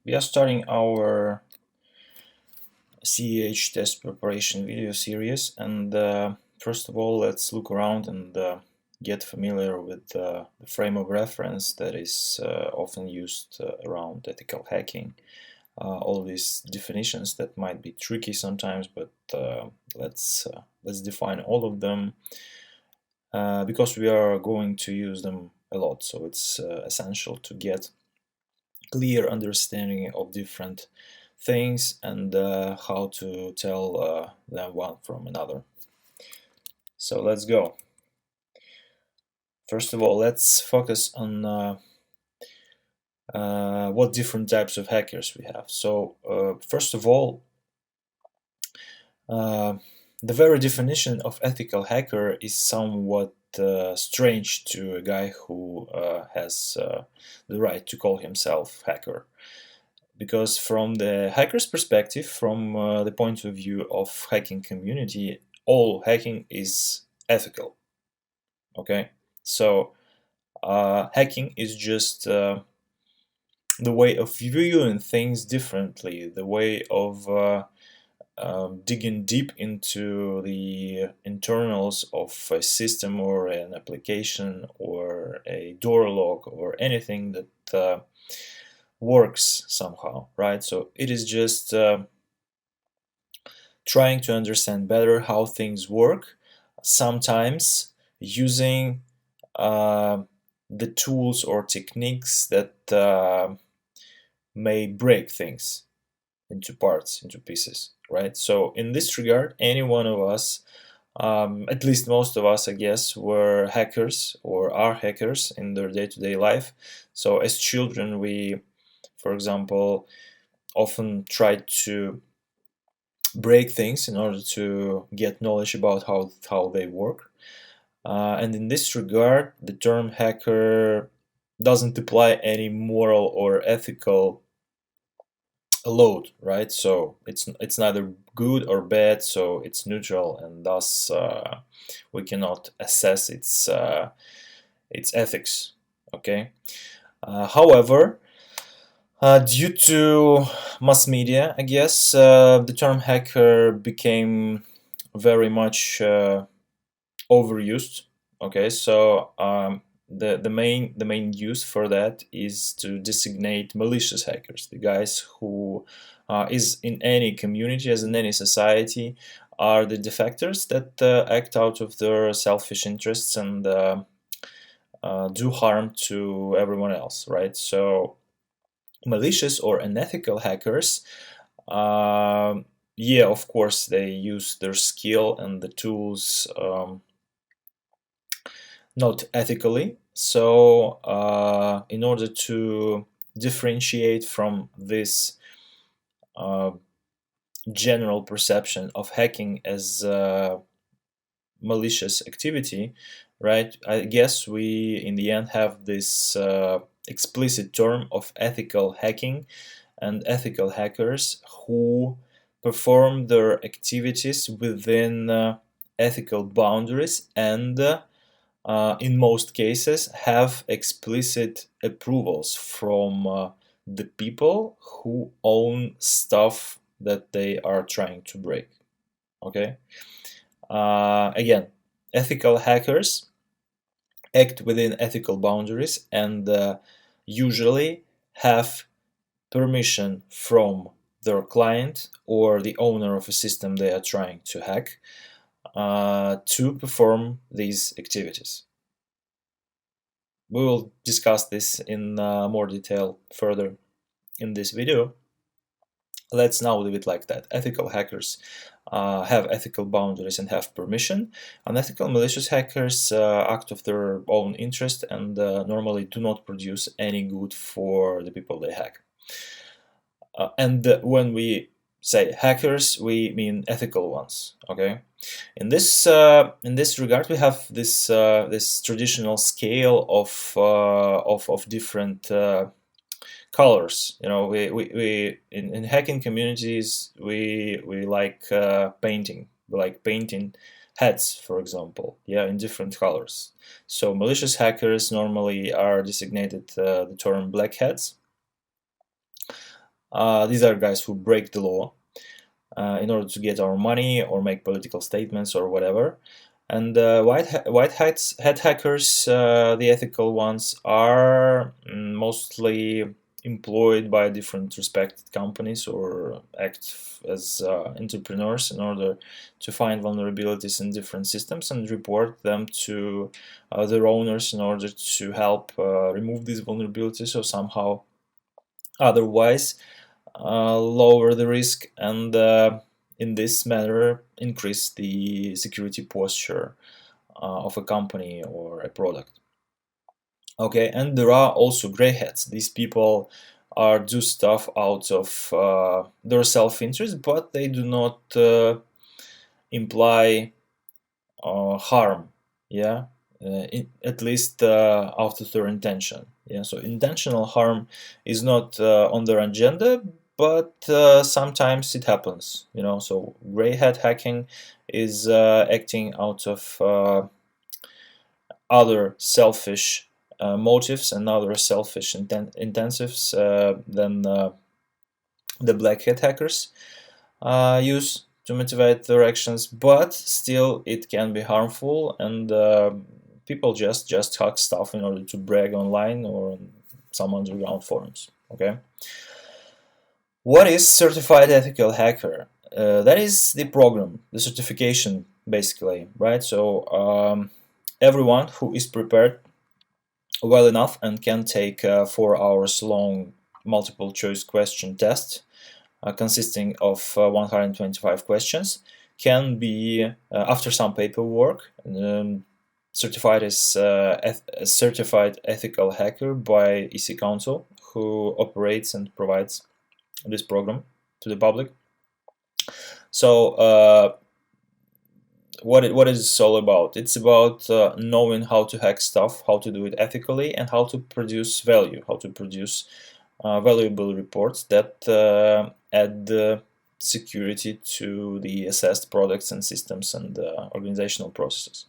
We are starting our CEH test preparation video series, and first of all, let's look around and get familiar with the frame of reference that is often used around ethical hacking. All these definitions that might be tricky sometimes, but let's define all of them because we are going to use them a lot. So it's essential to get clear understanding of different things and how to tell them one from another. So let's go. First of all, let's focus on what different types of hackers we have. So first of all, the very definition of ethical hacker is somewhat strange to a guy who has the right to call himself hacker. Because from the hacker's perspective, from the point of view of hacking community, all hacking is ethical. Okay, so hacking is just the way of viewing things differently, the way of digging deep into the internals of a system or an application or a door lock or anything that works somehow, right? So it is just trying to understand better how things work, sometimes using the tools or techniques that may break things into parts, into pieces, right? So in this regard, any one of us, at least most of us, I guess, were hackers or are hackers in their day-to-day life. So as children, we, for example, often try to break things in order to get knowledge about how they work. And in this regard, the term hacker doesn't apply any moral or ethical load, right? So it's neither good or bad, so it's neutral, and thus we cannot assess its ethics. Okay. However, due to mass media, I guess, the term hacker became very much overused. Okay, so the main use for that is to designate malicious hackers, the guys who is in any community, as in any society, are the defectors that act out of their selfish interests and do harm to everyone else, right? So malicious or unethical hackers, yeah, of course, they use their skill and the tools not ethically. So in order to differentiate from this general perception of hacking as malicious activity, right, I guess we in the end have this explicit term of ethical hacking and ethical hackers who perform their activities within ethical boundaries and in most cases have explicit approvals from the people who own stuff that they are trying to break. Okay. Again, ethical hackers act within ethical boundaries and usually have permission from their client or the owner of a system they are trying to hack to perform these activities. We will discuss this in more detail further in this video. Let's now leave it like that. Ethical hackers have ethical boundaries and have permission. Unethical malicious hackers act of their own interest and normally do not produce any good for the people they hack. And when we say hackers, we mean ethical ones. Okay. In this regard, we have this this traditional scale of different colors. You know, we in hacking communities we like painting. We like painting heads, for example, yeah, in different colors. So malicious hackers normally are designated the term black hats. These are guys who break the law in order to get our money or make political statements or whatever. And hat hackers, the ethical ones, are mostly employed by different respected companies or act as entrepreneurs in order to find vulnerabilities in different systems and report them to their owners in order to help remove these vulnerabilities or somehow otherwise lower the risk and in this manner increase the security posture of a company or a product. Okay, and there are also gray hats. These people are do stuff out of their self-interest, but they do not imply harm. Yeah, at least out of their intention. Yeah, so intentional harm is not on their agenda, but sometimes it happens. So gray hat hacking is acting out of other selfish motives and other selfish intensives than the black hat hackers use to motivate their actions, but still it can be harmful, and people just hack stuff in order to brag online or on some underground forums. Okay, what is certified ethical hacker? That is the program, the certification, basically, right? So everyone who is prepared well enough and can take a 4 hours long multiple choice question test consisting of 125 questions can be, after some paperwork, certified as a certified ethical hacker by EC Council, who operates and provides this program to the public. So what is this all about? It's about knowing how to hack stuff, how to do it ethically, and how to produce value, how to produce valuable reports that add security to the assessed products and systems and organizational processes.